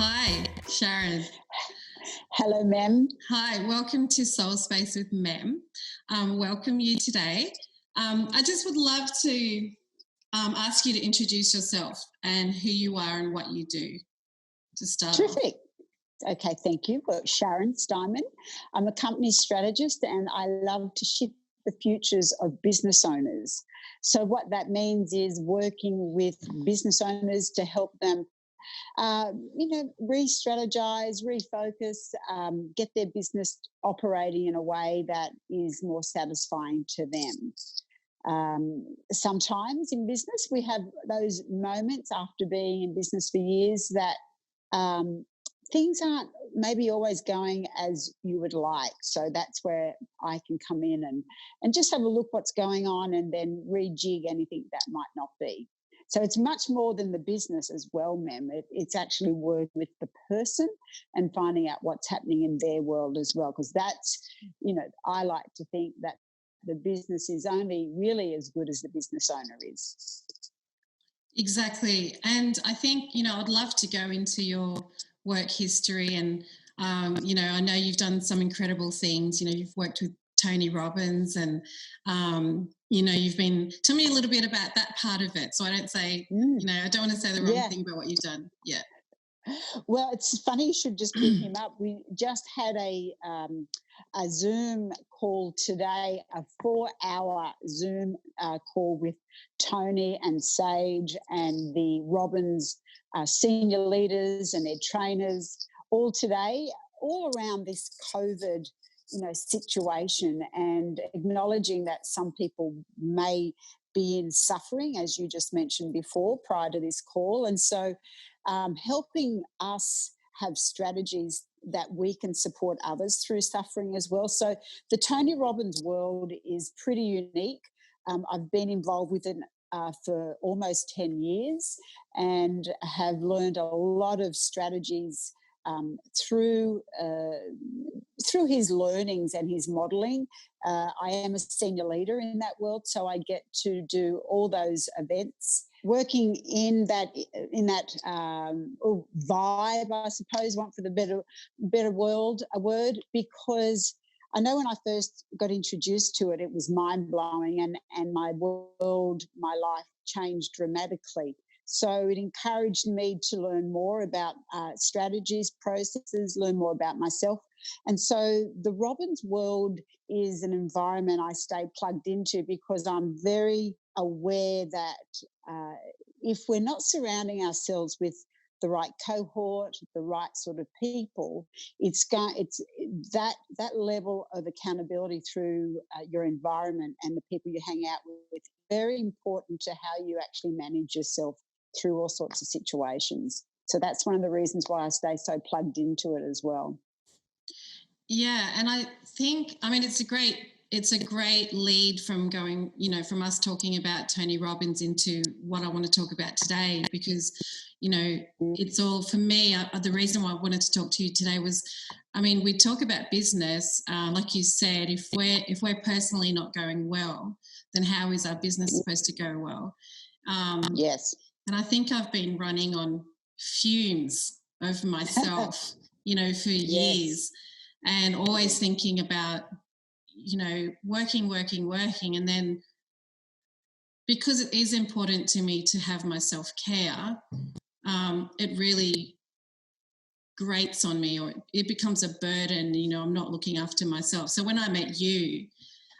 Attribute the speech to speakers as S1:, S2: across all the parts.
S1: Hi, Sharon.
S2: Hello, Mem.
S1: Hi, welcome to SoulSpace with Mem. Welcome you today. I just would love to ask you to introduce yourself and who you are and what you do to start off.
S2: Terrific. Okay, thank you. Well, Sharon Styman. I'm a company strategist and I love to shift the futures of business owners. So, what that means is working with business owners to help them, re-strategize, refocus, get their business operating in a way that is more satisfying to them. Sometimes in business, we have those moments after being in business for years that things aren't maybe always going as you would like. So that's where I can come in and just have a look what's going on and then rejig anything that might not be. So it's much more than the business as well, Mem. It's actually work with the person and finding out what's happening in their world as well. Because that's, I like to think that the business is only really as good as the business owner is.
S1: Exactly. And I think, I'd love to go into your work history and, I know you've done some incredible things. You've worked with Tony Robbins and, tell me a little bit about that part of it. So I don't say, I don't want to say the wrong thing about what you've done. Yeah.
S2: Well, it's funny you should just bring him up. We just had a Zoom call today, a 4-hour Zoom call with Tony and Sage and the Robbins senior leaders and their trainers all today, all around this COVID situation and acknowledging that some people may be in suffering, as you just mentioned before, prior to this call. And so helping us have strategies that we can support others through suffering as well. So the Tony Robbins world is pretty unique. I've been involved with it for almost 10 years and have learned a lot of strategies through his learnings and his modelling. I am a senior leader in that world, so I get to do all those events. Working in that vibe, I suppose, want for the better word, because I know when I first got introduced to it, it was mind-blowing and my world, my life changed dramatically. So it encouraged me to learn more about strategies, processes, learn more about myself. And so the Robbins world is an environment I stay plugged into because I'm very aware that if we're not surrounding ourselves with the right cohort, the right sort of people, it's that level of accountability through your environment and the people you hang out with. Very important to how you actually manage yourself through all sorts of situations. So that's one of the reasons why I stay so plugged into it as well.
S1: Yeah, and I think, it's a great lead from going, from us talking about Tony Robbins into what I want to talk about today, because, it's all for me. The reason why I wanted to talk to you today was, we talk about business, like you said, if we're personally not going well, then how is our business supposed to go well?
S2: Yes.
S1: And I think I've been running on fumes over myself, for years, and always thinking about, working. And then because it is important to me to have my self-care, it really grates on me, or it becomes a burden, I'm not looking after myself. So when I met you,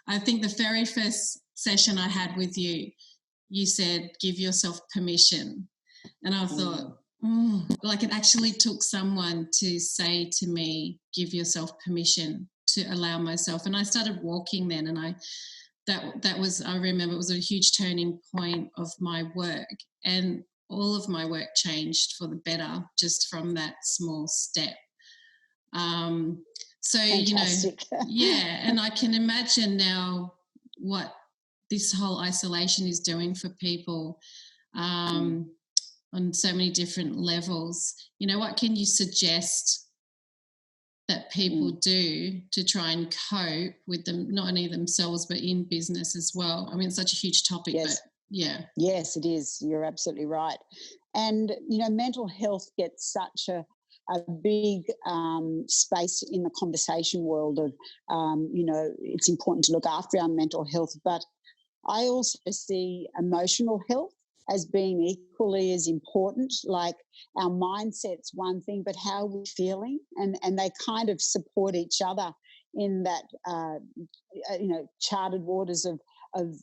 S1: I think the very first session I had with you, you said, give yourself permission. And I thought, like it actually took someone to say to me, give yourself permission to allow myself. And I started walking then, and that was, I remember it was a huge turning point of my work, and all of my work changed for the better just from that small step. So,
S2: Fantastic.
S1: and I can imagine now what this whole isolation is doing for people on so many different levels. What can you suggest that people do to try and cope with them, not only themselves, but in business as well? It's such a huge topic,
S2: yes.
S1: But yeah.
S2: Yes, it is. You're absolutely right. And, mental health gets such a a big space in the conversation world of, it's important to look after our mental health, but I also see emotional health as being equally as important. Like our mindset's one thing, but how we're feeling, and they kind of support each other in that, charted waters of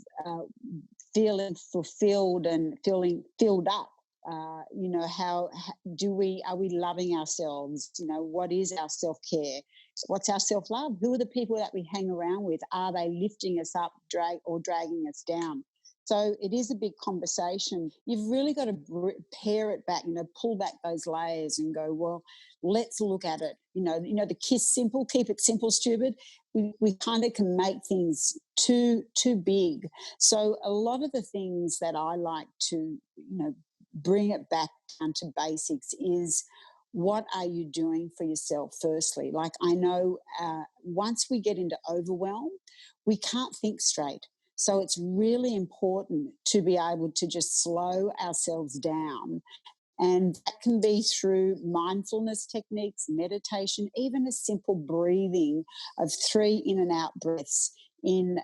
S2: feeling fulfilled and feeling filled up. How are we loving ourselves? What is our self-care? What's our self-love? Who are the people that we hang around with? Are they lifting us up, dragging us down? So it is a big conversation. You've really got to pare it back, pull back those layers and go, well, let's look at it. The KISS simple, keep it simple, stupid. We kind of can make things too big. So a lot of the things that I like to, bring it back down to basics is, what are you doing for yourself firstly? Like, I know once we get into overwhelm, we can't think straight. So it's really important to be able to just slow ourselves down. And that can be through mindfulness techniques, meditation, even a simple breathing of 3 in and out breaths in,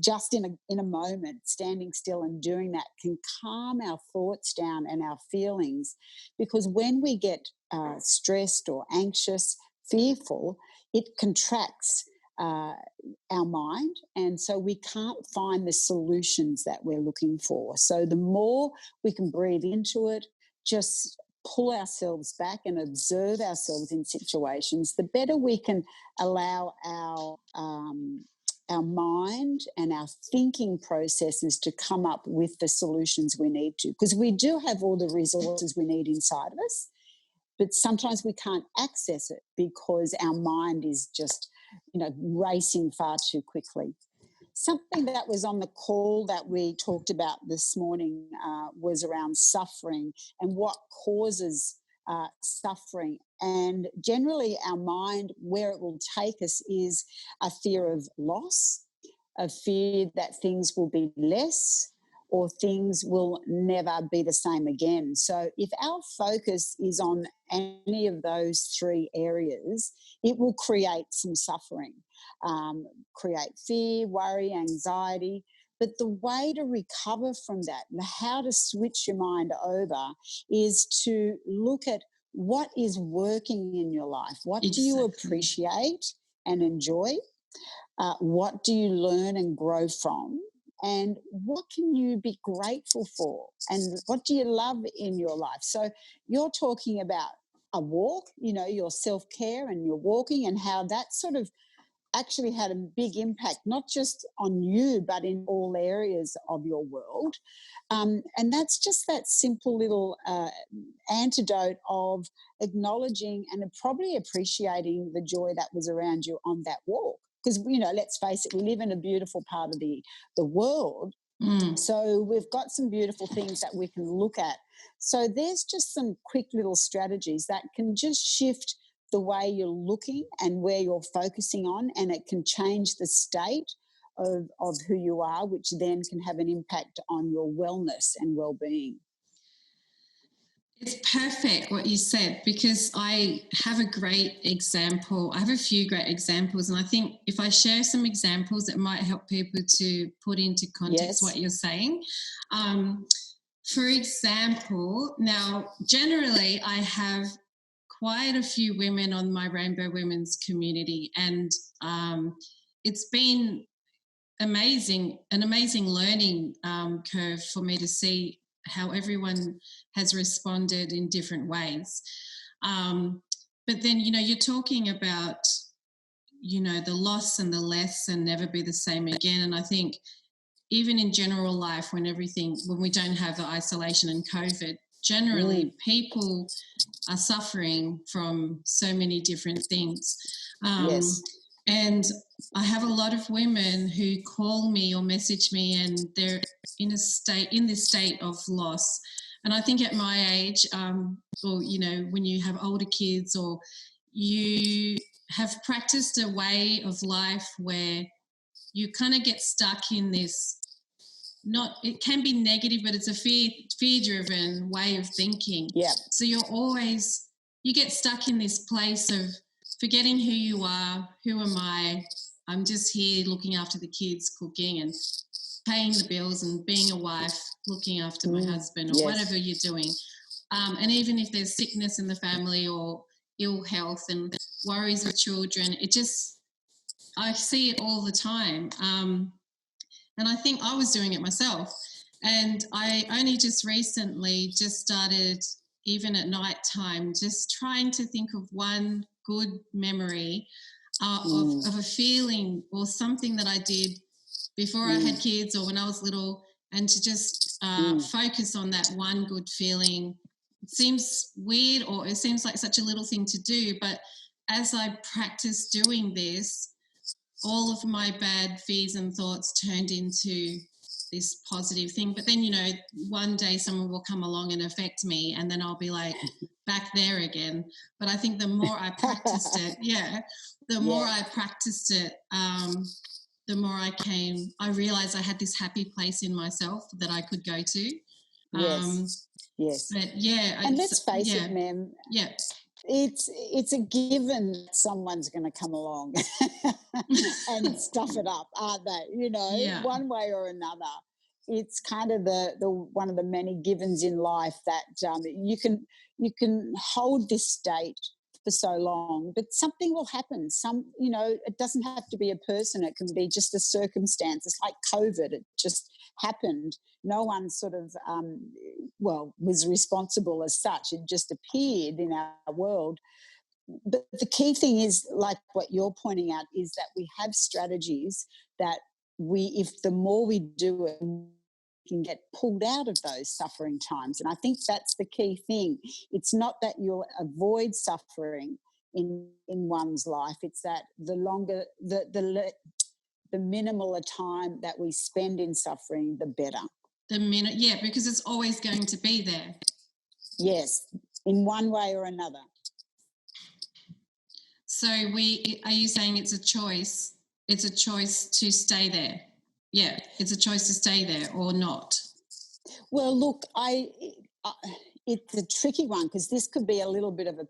S2: just in a moment, standing still and doing that can calm our thoughts down and our feelings. Because when we get stressed or anxious, fearful, it contracts our mind, and so we can't find the solutions that we're looking for. So the more we can breathe into it, just pull ourselves back and observe ourselves in situations, the better we can allow our mind and our thinking processes to come up with the solutions we need to. Because we do have all the resources we need inside of us, but sometimes we can't access it because our mind is just, racing far too quickly. Something that was on the call that we talked about this morning was around suffering and what causes suffering. And generally our mind, where it will take us, is a fear of loss, a fear that things will be less, or things will never be the same again. So if our focus is on any of those 3 areas, it will create some suffering, create fear, worry, anxiety. But the way to recover from that, how to switch your mind over, is to look at what is working in your life. What do you appreciate and enjoy? What do you learn and grow from? And what can you be grateful for? And what do you love in your life? So you're talking about a walk, your self-care and your walking, and how that sort of actually had a big impact, not just on you, but in all areas of your world. And that's just that simple little antidote of acknowledging and probably appreciating the joy that was around you on that walk. Because, let's face it, we live in a beautiful part of the world. So we've got some beautiful things that we can look at. So there's just some quick little strategies that can just shift the way you're looking and where you're focusing on, and it can change the state of who you are, which then can have an impact on your wellness and well-being.
S1: It's perfect what you said, because I have a great example. I have a few great examples, and I think if I share some examples, it might help people to put into context what you're saying. For example, now, generally, I have quite a few women on my Rainbow Women's community, and it's been an amazing learning curve for me to see how everyone has responded in different ways. But then, you're talking about, the loss and the less and never be the same again. And I think even in general life, when we don't have the isolation and COVID, generally people are suffering from so many different things. And I have a lot of women who call me or message me, and they're in this state of loss. And I think at my age, or when you have older kids, or you have practiced a way of life where you kind of get stuck in this, it can be negative, but it's a fear-driven way of thinking.
S2: Yeah.
S1: So you're always you get stuck in this place of forgetting who you are. Who am I? I'm just here looking after the kids, cooking and paying the bills and being a wife, looking after my husband or whatever you're doing. And even if there's sickness in the family or ill health and worries with children, I see it all the time. And I think I was doing it myself. And I only just recently just started, even at night time, just trying to think of one good memory of a feeling or something that I did before I had kids or when I was little, and to just focus on that one good feeling. It seems weird, or it seems like such a little thing to do, but as I practice doing this, all of my bad fears and thoughts turned into this positive thing. But then, one day someone will come along and affect me, and then I'll be like back there again. But I think the more I practiced it, the more I practiced it, the more I realized I had this happy place in myself that I could go to.
S2: Yes.
S1: But
S2: and let's face it, ma'am.
S1: Yeah.
S2: It's a given that someone's going to come along and stuff it up, aren't they? One way or another. It's kind of the one of the many givens in life that you can hold this state for so long, but something will happen. It doesn't have to be a person. It can be just a circumstance. It's like COVID. It just happened. No one sort of, was responsible as such. It just appeared in our world. But the key thing is, like what you're pointing out, is that we have strategies that if the more we do it, we can get pulled out of those suffering times. And I think that's the key thing. It's not that you'll avoid suffering in one's life. It's that the longer, the minimal a time that we spend in suffering, the better.
S1: Because it's always going to be there.
S2: Yes, in one way or another.
S1: So are you saying it's a choice? It's a choice to stay there. Yeah, it's a choice to stay there or not.
S2: Well, look, it's a tricky one, because this could be a little bit of a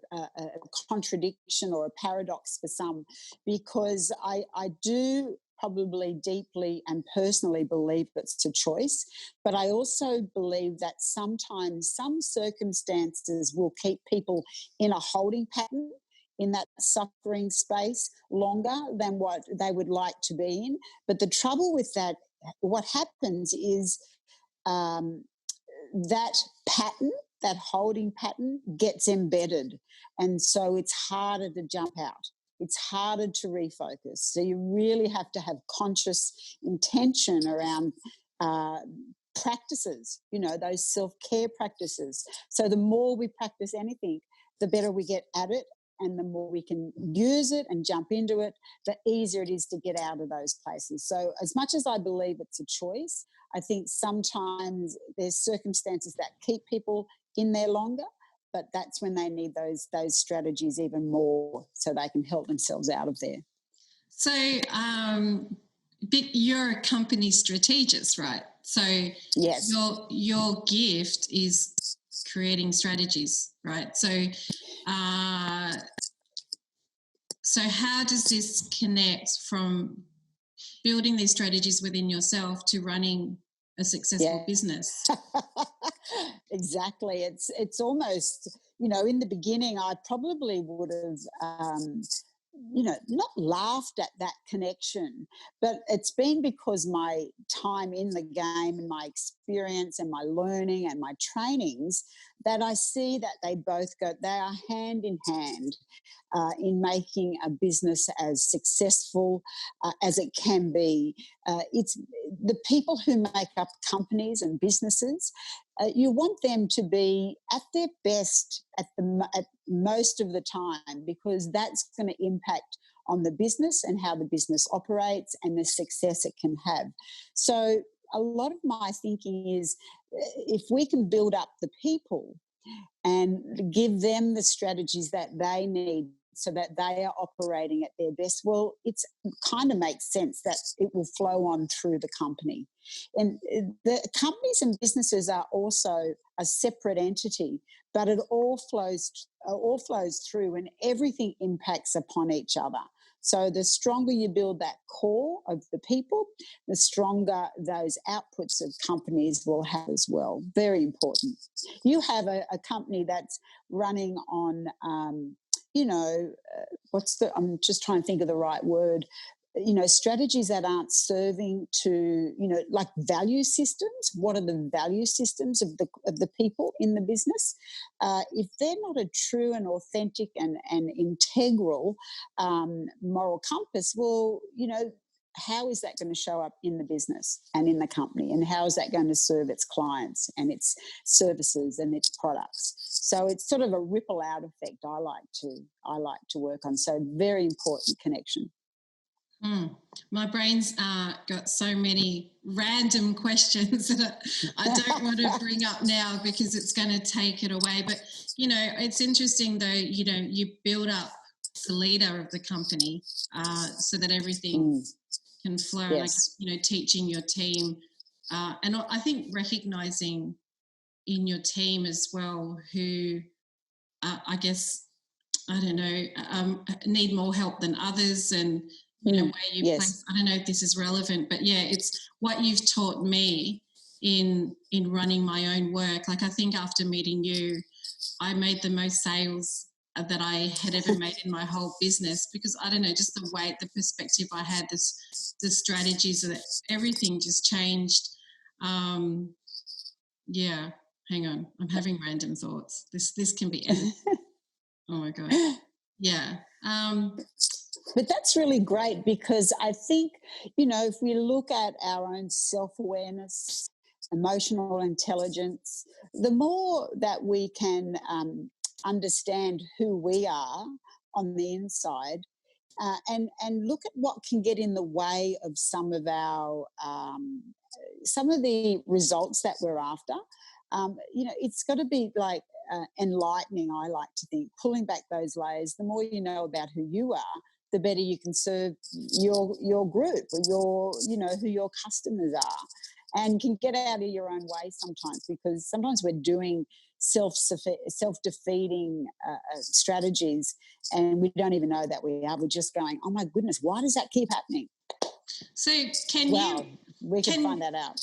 S2: contradiction or a paradox for some, because I do probably deeply and personally believe it's a choice, but I also believe that sometimes some circumstances will keep people in a holding pattern, in that suffering space, longer than what they would like to be in. But the trouble with that, what happens is that pattern, that holding pattern, gets embedded. And so it's harder to jump out. It's harder to refocus. So you really have to have conscious intention around practices, those self-care practices. So the more we practice anything, the better we get at it, and the more we can use it and jump into it, the easier it is to get out of those places. So as much as I believe it's a choice, I think sometimes there's circumstances that keep people in there longer, but that's when they need those strategies even more, so they can help themselves out of there.
S1: So you're a company strategist, right? So
S2: yes,
S1: your gift is creating strategies, right? So how does this connect from building these strategies within yourself to running a successful business?
S2: Exactly. It's almost, in the beginning, I probably would have, not laughed at that connection, but it's been because my time in the game and my experience and my learning and my trainings, that I see that they are hand in hand in making a business as successful as it can be. It's the people who make up companies and businesses. You want them to be at their best at most of the time, because that's going to impact on the business and how the business operates and the success it can have. So a lot of my thinking is, if we can build up the people and give them the strategies that they need so that they are operating at their best. Well, it's kind of makes sense that it will flow on through the company. And the companies and businesses are also a separate entity, but it all flows through, and everything impacts upon each other. So the stronger you build that core of the people, the stronger those outputs of companies will have as well. Very important. You have a company that's running on, I'm just trying to think of the right word, strategies that aren't serving to, like value systems. What are the value systems of the people in the business? If they're not a true and authentic and integral moral compass, well, how is that going to show up in the business and in the company? And how is that going to serve its clients and its services and its products? So it's sort of a ripple out effect I like to work on. So very important connection.
S1: My brain's got so many random questions that I don't want to bring up now because it's going to take it away. But, it's interesting though, you build up the leader of the company so that everything can flow.
S2: Yes.
S1: And I guess, teaching your team and I think recognizing in your team as well who I guess, I don't know, need more help than others and, where you place. I don't know if this is relevant, but yeah, it's what you've taught me in running my own work. Like I think after meeting you, I made the most sales that I had ever made in my whole business because I don't know, just the perspective I had, the strategies, that everything just changed. Yeah, hang on, I'm having random thoughts. This can be edited. Oh my God. Yeah.
S2: But that's really great because I think, if we look at our own self-awareness, emotional intelligence, the more that we can understand who we are on the inside and look at what can get in the way of some of the results that we're after. It's got to be like enlightening, I like to think, pulling back those layers. The more you know about who you are, the better you can serve your group or who your customers are, and can get out of your own way sometimes, because sometimes we're doing self-defeating strategies and we don't even know that we are. We're just going, oh my goodness, why does that keep happening?
S1: So
S2: we can find that out.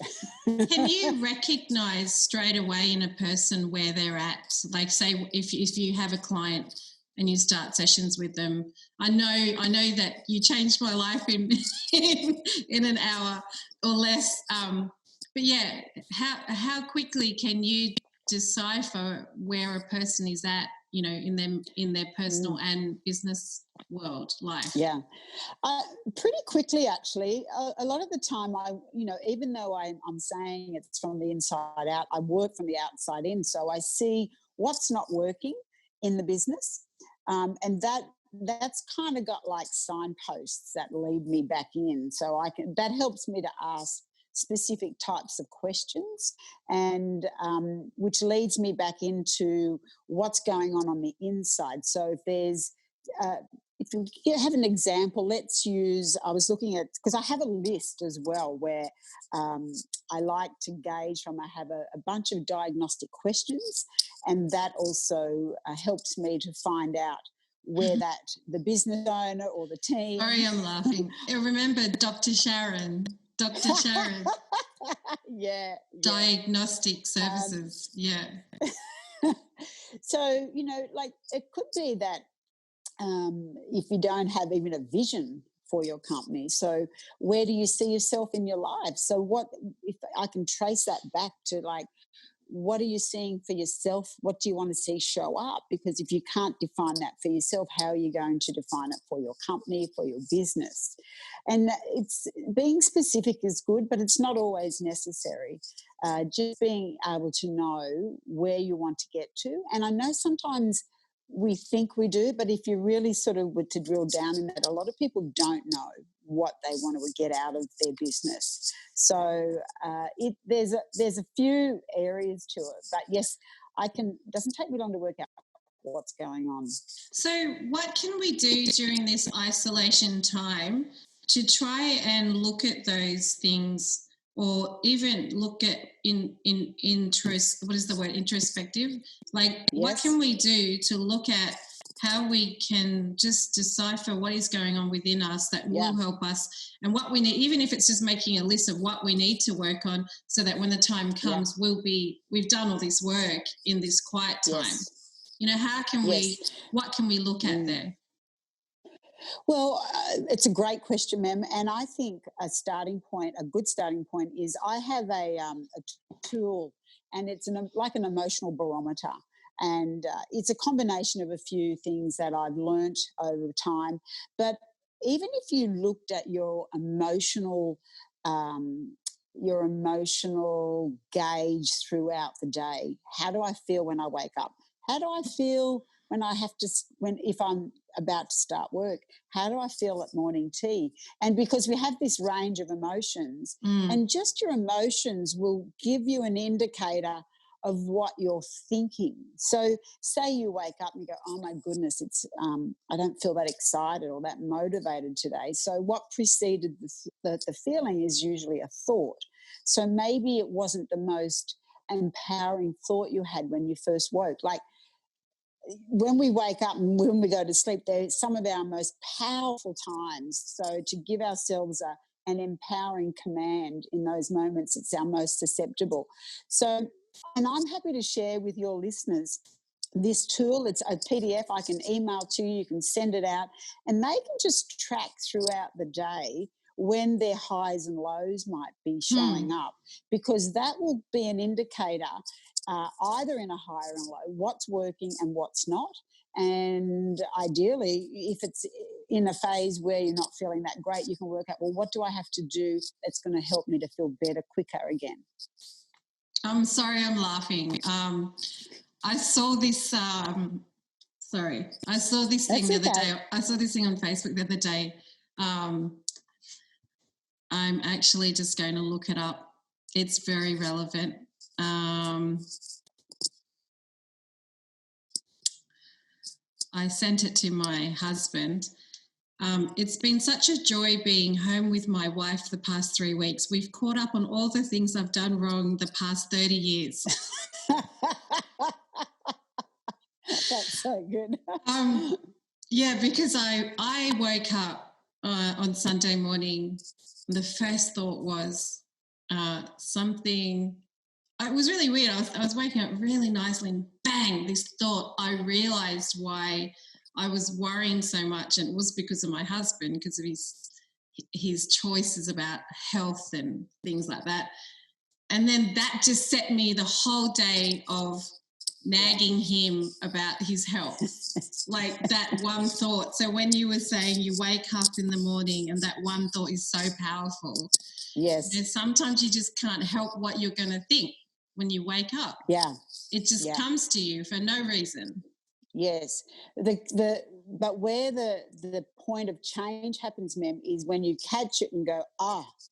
S1: Can you recognize straight away in a person where they're at? Like, say, if you have a client and you start sessions with them, I know that you changed my life in an hour or less. But yeah, how quickly can you decipher where a person is at, in their personal and business world life?
S2: Yeah, pretty quickly actually. A lot of the time, even though I'm saying it's from the inside out, I work from the outside in. So I see what's not working in the business, and that's kind of got like signposts that lead me back in. So that helps me to ask specific types of questions, and which leads me back into what's going on the inside. So if there's if you have an example, I was looking at, because I have a list as well where I like to gauge from. I have a bunch of diagnostic questions, and that also helps me to find out where the business owner or the team.
S1: Sorry, I'm laughing. I remember Dr. Sharon.
S2: Yeah.
S1: Diagnostic services. Yeah.
S2: So, like it could be that if you don't have even a vision for your company, so where do you see yourself in your life? So what if I can trace that back to, like, what are you seeing for yourself? What do you want to see show up? Because if you can't define that for yourself, how are you going to define it for your company, for your business? And it's being specific is good, but it's not always necessary. Just being able to know where you want to get to. And I know sometimes we think we do, but if you really sort of were to drill down in that, a lot of people don't know what they want to get out of their business. So there's a few areas to it, but yes, it doesn't take me long to work out what's going on.
S1: So what can we do during this isolation time to try and look at those things, or even look at introspective? Like, what can we do to look at how we can just decipher what is going on within us that will help us, and what we need, even if it's just making a list of what we need to work on, so that when the time comes, we've done all this work in this quiet time. You know, how can what can we look at there?
S2: Well, it's a great question, ma'am. And I think a good starting point is I have a tool, and it's like an emotional barometer. And it's a combination of a few things that I've learnt over time. But even if you looked at your emotional gauge throughout the day, how do I feel when I wake up? How do I feel when if I'm about to start work? How do I feel at morning tea? And because we have this range of emotions, and just your emotions will give you an indicator of what you're thinking. So say you wake up and you go, oh my goodness, it's I don't feel that excited or that motivated today. So what preceded the feeling is usually a thought. So maybe it wasn't the most empowering thought you had when you first woke. Like, when we wake up and when we go to sleep, they're some of our most powerful times. So to give ourselves an empowering command in those moments, it's our most susceptible. So, and I'm happy to share with your listeners this tool. It's a PDF I can email to you. You can send it out, and they can just track throughout the day when their highs and lows might be showing up, because that will be an indicator, either in a higher and low, what's working and what's not. And ideally, if it's in a phase where you're not feeling that great, you can work out, well, what do I have to do that's going to help me to feel better quicker again?
S1: I'm sorry, I'm laughing. I saw this. I saw this thing the other day. I saw this thing on Facebook the other day. I'm actually just going to look it up. It's very relevant. I sent it to my husband. It's been such a joy being home with my wife the past 3 weeks. We've caught up on all the things I've done wrong the past 30 years.
S2: That's so good.
S1: Because I woke up on Sunday morning. The first thought was something. It was really weird. I was waking up really nicely, and bang, this thought. I realised why I was worrying so much, and it was because of my husband, because of his choices about health and things like that. And then that just set me the whole day of nagging him about his health, like that one thought. So when you were saying you wake up in the morning and that one thought is so powerful,
S2: yes,
S1: and sometimes you just can't help what you're going to think when you wake up.
S2: Yeah,
S1: it just comes to you for no reason.
S2: Yes, but where the point of change happens, ma'am, is when you catch it and go,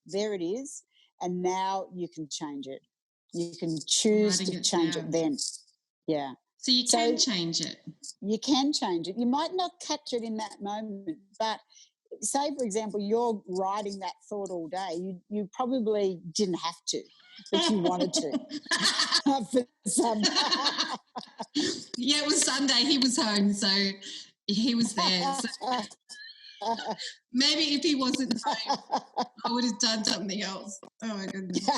S2: there it is, and now you can change it. You can choose to change it then. Yeah.
S1: So you can change it.
S2: You can change it. You might not catch it in that moment, but say, for example, you're writing that thought all day. You probably didn't have to, but you wanted to. For some.
S1: Yeah, it was Sunday. He was home, so he was there. So maybe if he wasn't home, I would have done something else. Oh, my goodness.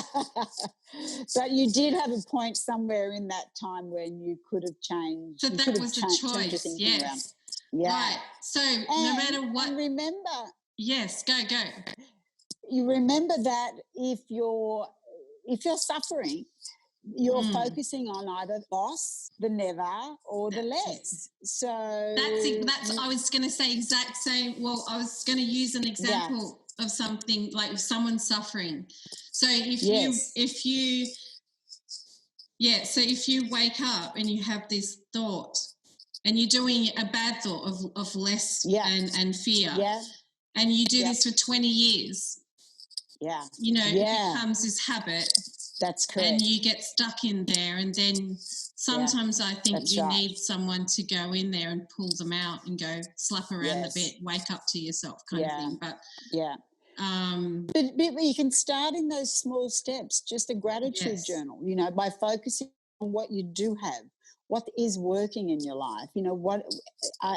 S2: But you did have a point somewhere in that time when you could have changed.
S1: So that was the choice, yes.
S2: Around. Yeah.
S1: Right. So no matter what.
S2: And remember.
S1: Yes, go.
S2: You remember that if you're suffering, you're focusing on either loss, the never, or the less. So
S1: that's I was going to say exact same. Well, I was going to use an example of something like if someone's suffering. So if you wake up and you have this thought and you're doing a bad thought of less and fear, and you do this for 20 years, it becomes this habit.
S2: That's
S1: and
S2: correct.
S1: you get stuck in there, and then sometimes I think
S2: that's
S1: you
S2: right.
S1: need someone to go in there and pull them out and go slap around the bit, wake up to yourself kind of thing. But
S2: Yeah.
S1: um
S2: But you can start in those small steps, just a gratitude
S1: yes,
S2: journal, by focusing on what you do have, what is working in your life. What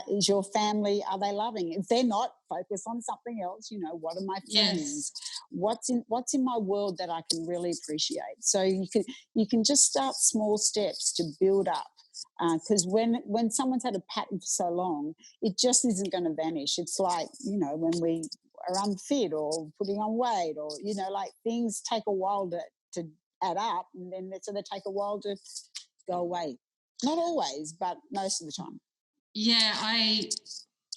S2: is your family? Are they loving? If they're not, focus on something else. What are my
S1: yes,
S2: friends? What's in my world that I can really appreciate? So you can just start small steps to build up. Because when someone's had a pattern for so long, it just isn't going to vanish. It's like when we are unfit or putting on weight, or like things take a while to add up, and then so they take a while to go away. Not always, but most of the time.
S1: yeah,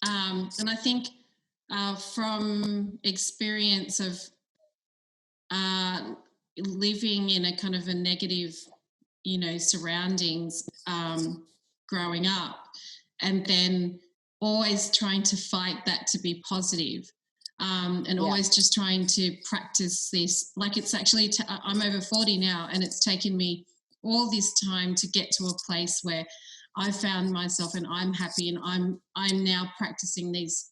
S1: and I think from experience of uh living in a kind of a negative surroundings, growing up, and then always trying to fight that to be positive, and always just trying to practice this. Like, it's actually I'm over 40 now, and it's taken me all this time to get to a place where I found myself and I'm happy, and I'm now practicing these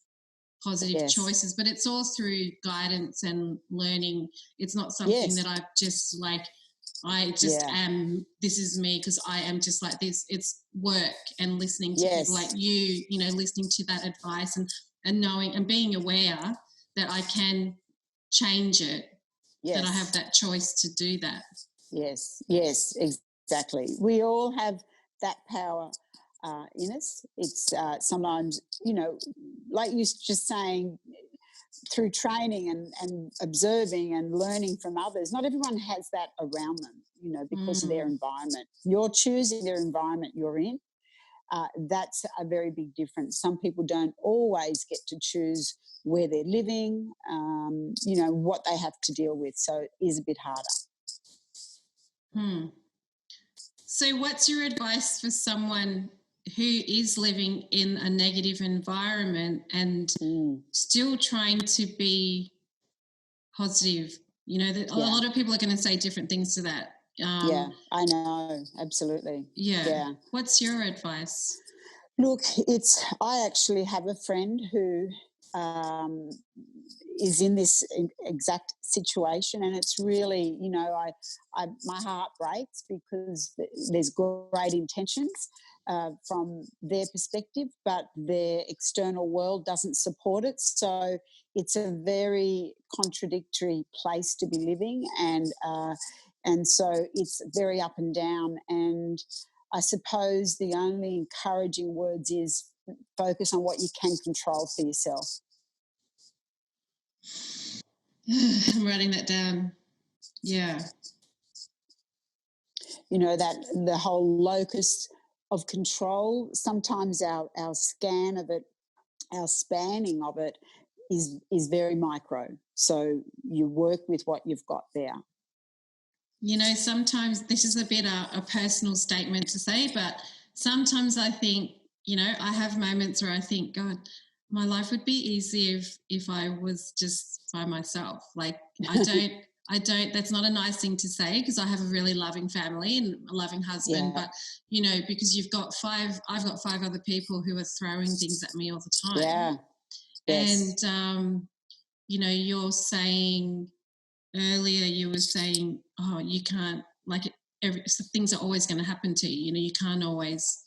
S1: positive choices. But it's all through guidance and learning. It's not something that I've just I just am, this is me because I am just like this. It's work and listening to people like you, listening to that advice, and knowing and being aware that I can change it, that I have that choice to do that.
S2: Yes, exactly. We all have that power in us. It's sometimes, like you just saying, through training and observing and learning from others. Not everyone has that around them, because of their environment. You're choosing their environment you're in. That's a very big difference. Some people don't always get to choose where they're living, what they have to deal with. So it is a bit harder.
S1: So what's your advice for someone who is living in a negative environment and still trying to be positive? A lot of people are going to say different things to that.
S2: I know, absolutely.
S1: Yeah. What's your advice?
S2: Look, I actually have a friend who is in this exact situation, and it's really, my heart breaks because there's great intentions from their perspective, but their external world doesn't support it. So it's a very contradictory place to be living, and so it's very up and down. And I suppose the only encouraging words is focus on what you can control for yourself.
S1: I'm writing that down. Yeah.
S2: That the whole locus of control, sometimes our scan of it, our spanning of it is very micro. So you work with what you've got there.
S1: Sometimes this is a bit a personal statement to say, but sometimes I think, I have moments where I think, God, my life would be easy if I was just by myself. Like, I don't, that's not a nice thing to say because I have a really loving family and a loving husband, but, because I've got 5 other people who are throwing things at me all the time.
S2: Yeah. Yes.
S1: And, you're saying, earlier you were saying, oh, you can't, like, so things are always going to happen to you. You can't always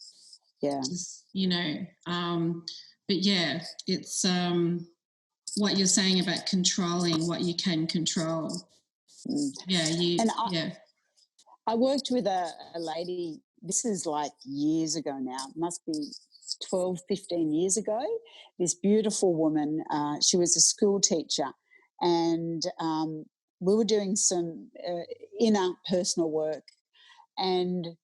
S1: just, but yeah, it's what you're saying about controlling what you can control.
S2: I worked with a lady, this is like years ago now, it must be 12, 15 years ago. This beautiful woman, she was a school teacher, and we were doing some inner personal work, and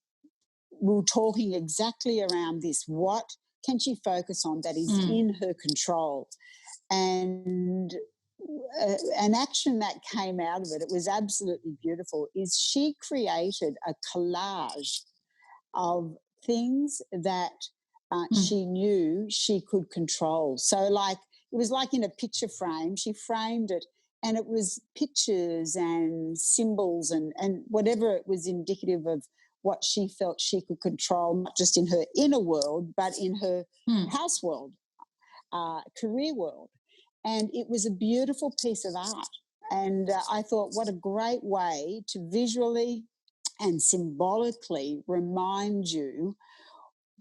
S2: we were talking exactly around this. What can she focus on that is in her control? And an action that came out of it, it was absolutely beautiful, is she created a collage of things that she knew she could control. So, like, it was like in a picture frame. She framed it, and it was pictures and symbols and whatever it was indicative of what she felt she could control, not just in her inner world, but in her house world, career world. And it was a beautiful piece of art. And I thought, what a great way to visually and symbolically remind you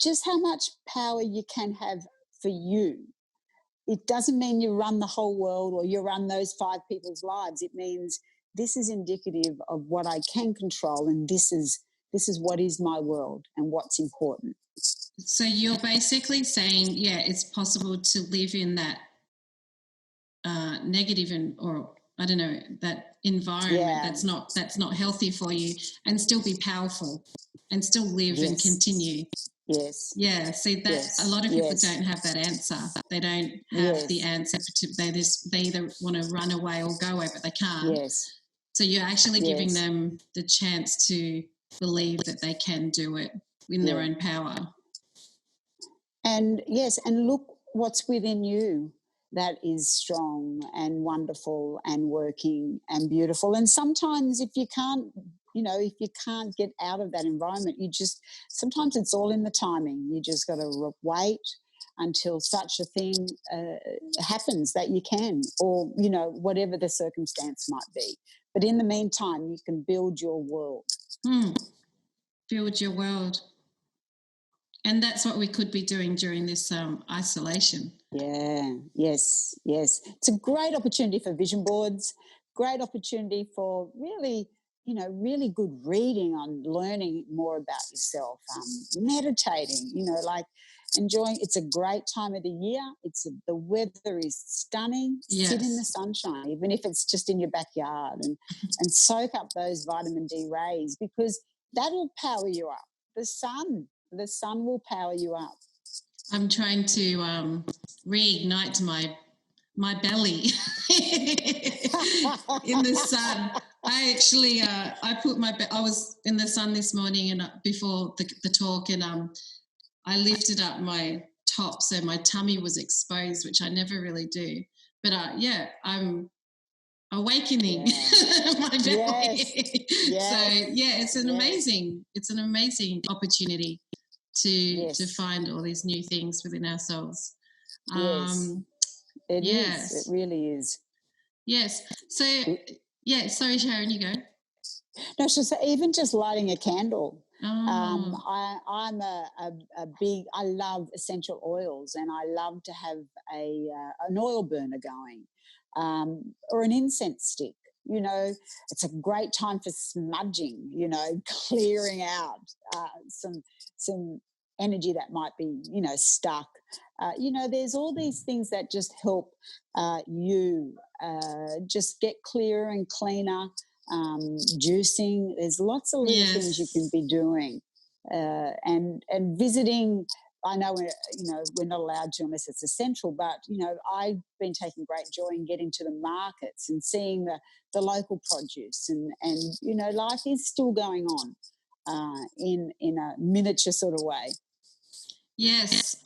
S2: just how much power you can have for you. It doesn't mean you run the whole world or you run those 5 people's lives. It means this is indicative of what I can control, and this is what is my world and what's important.
S1: So you're basically saying, yeah, it's possible to live in that negative or I don't know, that environment that's not healthy for you, and still be powerful and still live and continue.
S2: Yes.
S1: Yeah. See, that a lot of people don't have that answer. They don't have the answer. They either want to run away or go away, but they can't.
S2: Yes.
S1: So you're actually giving them the chance to believe that they can do it in their own power.
S2: And and look what's within you that is strong and wonderful and working and beautiful. And sometimes if you can't get out of that environment, sometimes it's all in the timing. You just got to wait until such a thing happens that you can, or, whatever the circumstance might be. But in the meantime, you can build your world.
S1: Build your world. And that's what we could be doing during this isolation.
S2: Yeah, yes. It's a great opportunity for vision boards, great opportunity for really good reading on learning more about yourself, meditating, enjoying. It's a great time of the year. The weather is stunning.
S1: Yes.
S2: Sit in the sunshine, even if it's just in your backyard, and soak up those vitamin D rays, because that'll power you up. The sun will power you up.
S1: I'm trying to reignite my belly in the sun. I actually I was in the sun this morning and before the talk, and I lifted up my top so my tummy was exposed, which I never really do. But I'm awakening my belly. Yes. So it's an amazing opportunity to find all these new things within ourselves.
S2: It is. It really is.
S1: Yes. So sorry, Sharon, you go.
S2: No, so even just lighting a candle.
S1: Oh.
S2: I'm I love essential oils, and I love to have an oil burner going, or an incense stick. It's a great time for smudging, clearing out some energy that might be, stuck. There's all these things that just help you just get clearer and cleaner. Juicing. There's lots of little things you can be doing, and visiting. I know we're not allowed to unless it's essential, but I've been taking great joy in getting to the markets and seeing the local produce, and life is still going on in a miniature sort of way.
S1: Yes,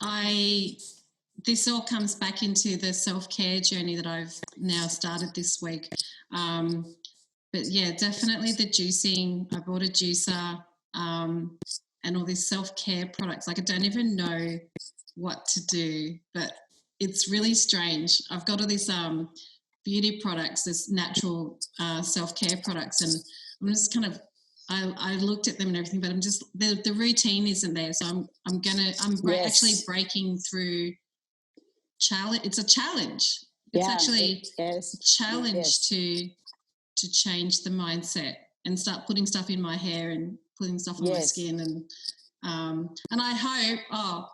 S1: this all comes back into the self-care journey that I've now started this week. But definitely the juicing. I bought a juicer and all these self-care products. Like, I don't even know what to do, but it's really strange. I've got all these beauty products, this natural self-care products, and I'm just kind of, I looked at them and everything, but I'm just, the routine isn't there. So I'm actually breaking through challenge. It's a challenge. It's actually a challenge to change the mindset and start putting stuff in my hair and putting stuff on my skin, and I hope.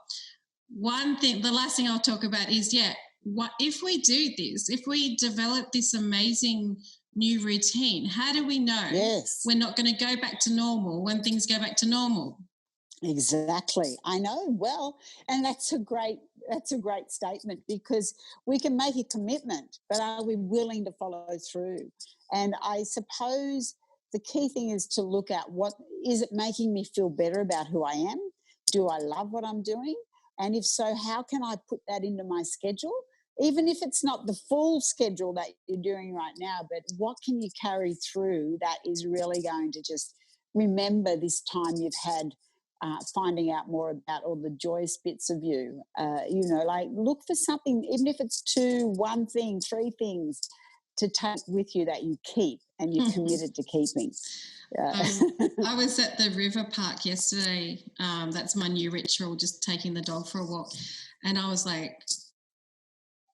S1: The last thing I'll talk about is what if we do this? If we develop this amazing new routine, how do we know we're not going to go back to normal when things go back to normal?
S2: Exactly. I know. Well, and that's a great statement, because we can make a commitment, but are we willing to follow through? And I suppose the key thing is to look at, what is it making me feel better about who I am? Do I love what I'm doing? And if so, how can I put that into my schedule even if it's not the full schedule that you're doing right now, but what can you carry through that is really going to just remember this time you've had finding out more about all the joyous bits of you. Like look for something, even if it's one thing, three things to take with you that you keep and you're committed to keeping.
S1: I was at the river park yesterday. That's my new ritual, just taking the dog for a walk. And I was like,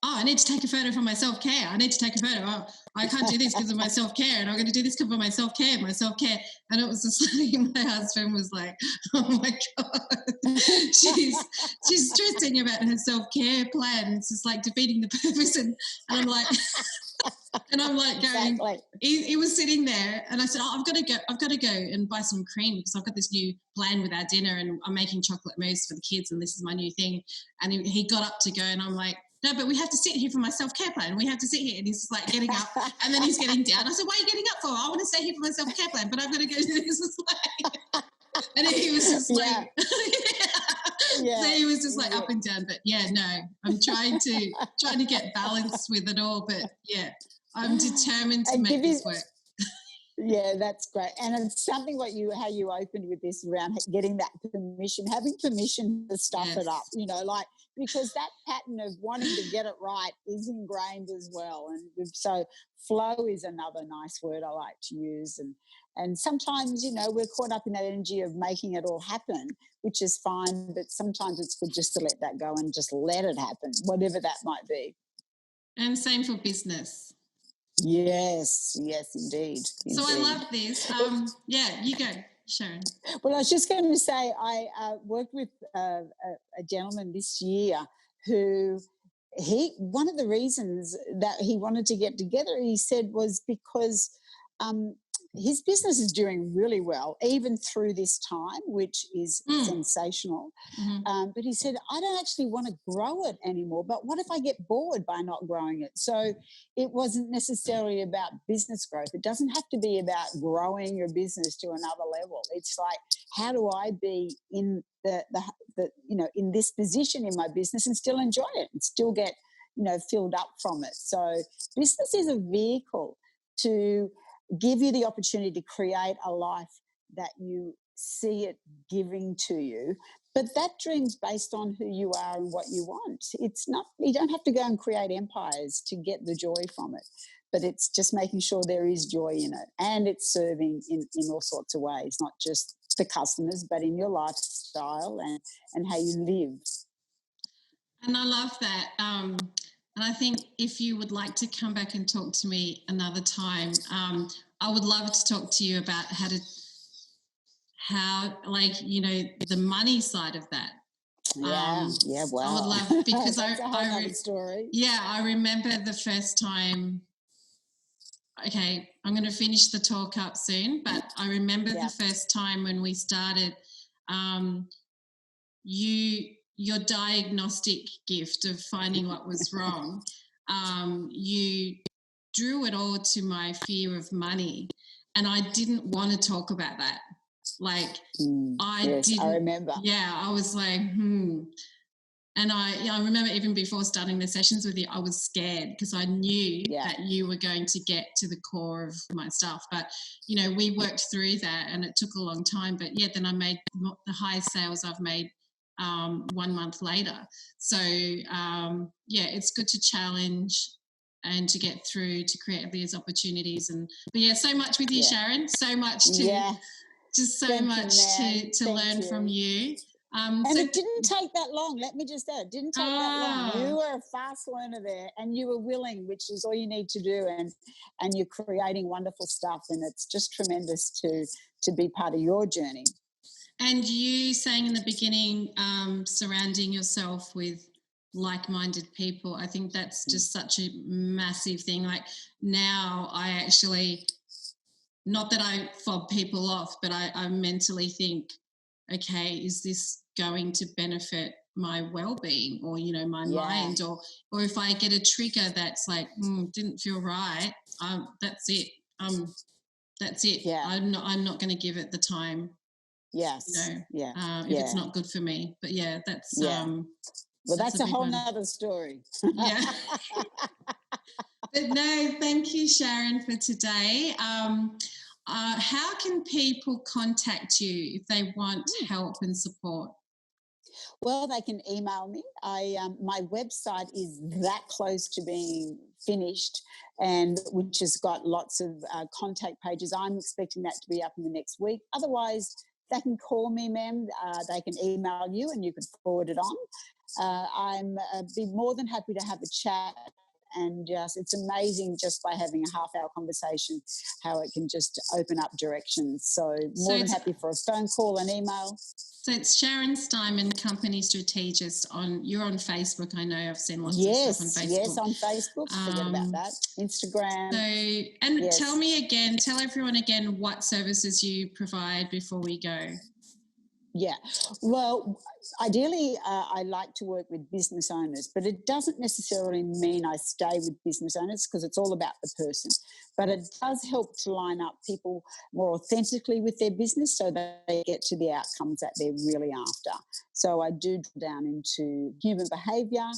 S1: I need to take a photo for my self-care. I need to take a photo. Oh, I can't do this because of my self-care, and I'm going to do this because of my self-care. And it was just like my husband was like, oh my God, she's stressing about her self-care plan. It's just like defeating the purpose. And I'm like, going,
S2: exactly.
S1: he was sitting there and I said, I've got to go and buy some cream because I've got this new plan with our dinner and I'm making chocolate mousse for the kids and this is my new thing. And he got up to go and I'm like, no, but we have to sit here for my self-care plan. We have to sit here. And he's like getting up and then he's getting down. I said, why are you getting up for? I want to stay here for my self-care plan, but I've got to go do this. And he was just like, So he was just like up and down. But no, I'm trying to get balance with it all. But I'm determined to make this work.
S2: Yeah, that's great. And it's something how you opened with this around getting that permission, having permission to stuff it up, because that pattern of wanting to get it right is ingrained as well. And so flow is another nice word I like to use. And sometimes, we're caught up in that energy of making it all happen, which is fine. But sometimes it's good just to let that go and just let it happen, whatever that might be.
S1: And same for business.
S2: Yes, indeed.
S1: So I love this. You go, Sharon.
S2: Well, I was just going to say I worked with a gentleman this year who one of the reasons that he wanted to get together, he said, was because his business is doing really well, even through this time, which is sensational.
S1: Mm-hmm.
S2: But he said, I don't actually want to grow it anymore, but what if I get bored by not growing it? So it wasn't necessarily about business growth. It doesn't have to be about growing your business to another level. It's like, how do I be in the in this position in my business and still enjoy it and still get, filled up from it? So business is a vehicle to give you the opportunity to create a life that you see it giving to you. But that dream's based on who you are and what you want. It's not, you don't have to go and create empires to get the joy from it, but it's just making sure there is joy in it and it's serving in all sorts of ways, not just the customers, but in your lifestyle and how you live.
S1: And I love that. And I think if you would like to come back and talk to me another time, I would love to talk to you about the money side of that.
S2: Wow.
S1: I would love, because
S2: story.
S1: I remember the first time. Okay, I'm going to finish the talk up soon, but I remember the first time when we started. Your diagnostic gift of finding what was wrong, you drew it all to my fear of money, and I didn't want to talk about that. I
S2: remember.
S1: Yeah, I was like, And I remember even before starting the sessions with you, I was scared because I knew that you were going to get to the core of my stuff. But, we worked through that and it took a long time. But, then I made the highest sales I've made 1 month later. So, it's good to challenge and to get through to create these opportunities. But, so much with you, Sharon, so much to learn from you.
S2: And it didn't take that long. Let me just add, it didn't take that long. You were a fast learner there and you were willing, which is all you need to do. And you're creating wonderful stuff. And it's just tremendous to be part of your journey.
S1: And you saying in the beginning, surrounding yourself with like-minded people, I think that's just such a massive thing. Like now I actually, not that I fob people off, but I mentally think, okay, is this going to benefit my well-being or, my mind? Or if I get a trigger that's like, didn't feel right, that's it. That's it.
S2: Yeah.
S1: I'm not going to give it the time.
S2: Yes.
S1: If it's not good for me. But that's
S2: Well, that's a
S1: big
S2: whole
S1: one.
S2: nother story.
S1: Yeah. But no, thank you, Sharon, for today. How can people contact you if they want help and support?
S2: Well, they can email me. My website is that close to being finished, and which has got lots of contact pages. I'm expecting that to be up in the next week. Otherwise, they can call me, ma'am. They can email you, and you can forward it on. I'm be more than happy to have a chat. And just, it's amazing just by having a half-hour conversation how it can just open up directions. So more than happy for a phone call and email.
S1: So it's Sharon Styman, Company Strategist. You're on Facebook. I know I've seen lots of stuff on Facebook.
S2: Yes, on Facebook. Forget about that. Instagram.
S1: Tell everyone again what services you provide before we go.
S2: Yeah. Well, ideally, I like to work with business owners, but it doesn't necessarily mean I stay with business owners because it's all about the person. But it does help to line up people more authentically with their business so that they get to the outcomes that they're really after. So I do drill down into human behaviour,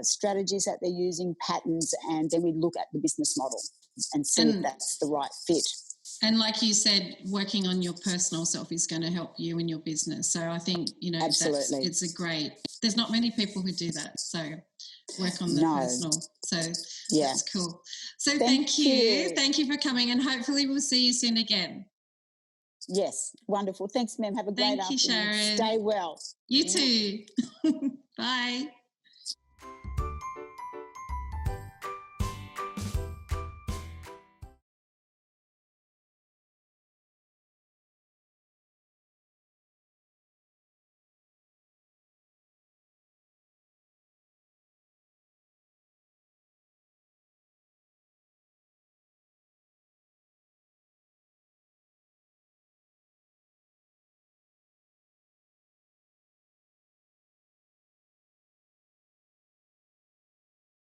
S2: strategies that they're using, patterns, and then we look at the business model and see if that's the right fit.
S1: And like you said, working on your personal self is going to help you in your business. So I think,
S2: absolutely,
S1: there's not many people who do that. So work on the personal. So that's cool. So thank you. Thank you for coming, and hopefully we'll see you soon again.
S2: Yes, wonderful. Thanks, ma'am. Have a great afternoon.
S1: Thank you, Sharon.
S2: Stay well.
S1: You too. Bye.